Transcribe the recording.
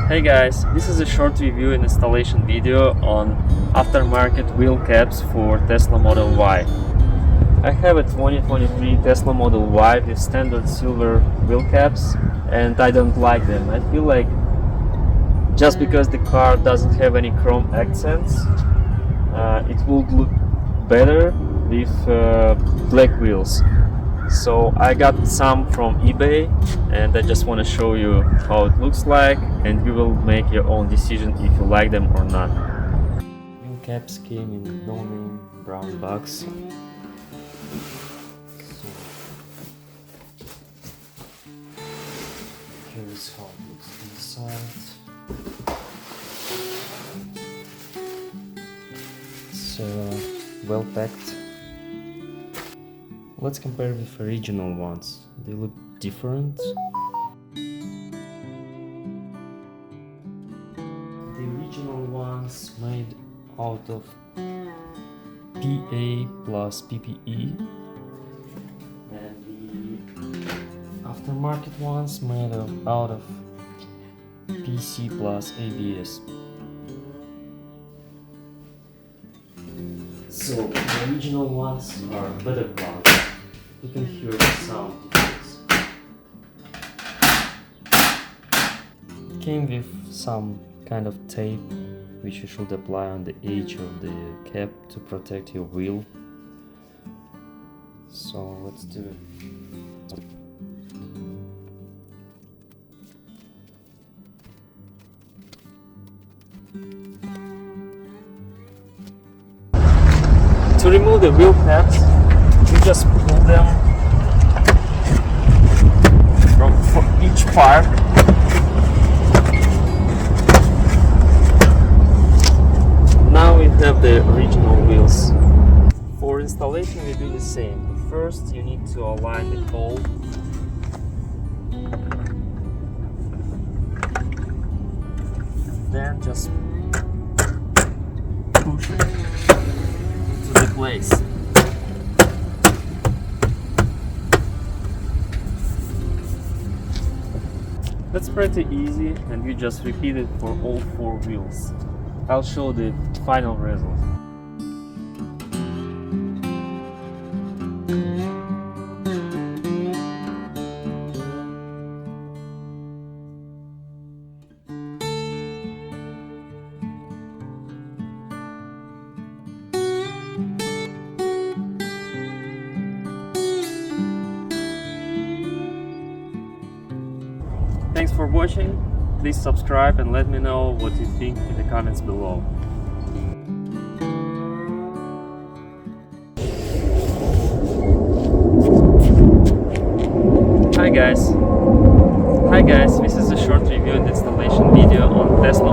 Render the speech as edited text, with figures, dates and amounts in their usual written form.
Hey guys, this is a short review and installation video on aftermarket wheel caps for Tesla Model Y. I have a 2023 Tesla Model Y with standard silver wheel caps and I don't like them. I feel like just because the car doesn't have any chrome accents, it would look better with black wheels. So I got some from eBay and I just want to show you how it looks like, and you will make your own decision if you like them or not. Wheel caps came in no-name brown box. So here is how it looks inside. It's well packed. Let's compare with original ones. They look different. The original ones made out of PA plus PPE, and the aftermarket ones made out of PC plus ABS. So the original ones are better quality. You can hear the sound difference. It came with some kind of tape which you should apply on the edge of the cap to protect your wheel. So let's do it. To remove the wheel caps, you just pull them from each part. Now we have the original wheels. For installation we do the same. First you need to align the hole. Then just push it to the place. That's pretty easy, and you just repeat it for all 4 wheels. I'll show the final result. Thanks for watching. Please subscribe and let me know what you think in the comments below. Hi guys, this is a short review and installation video on Tesla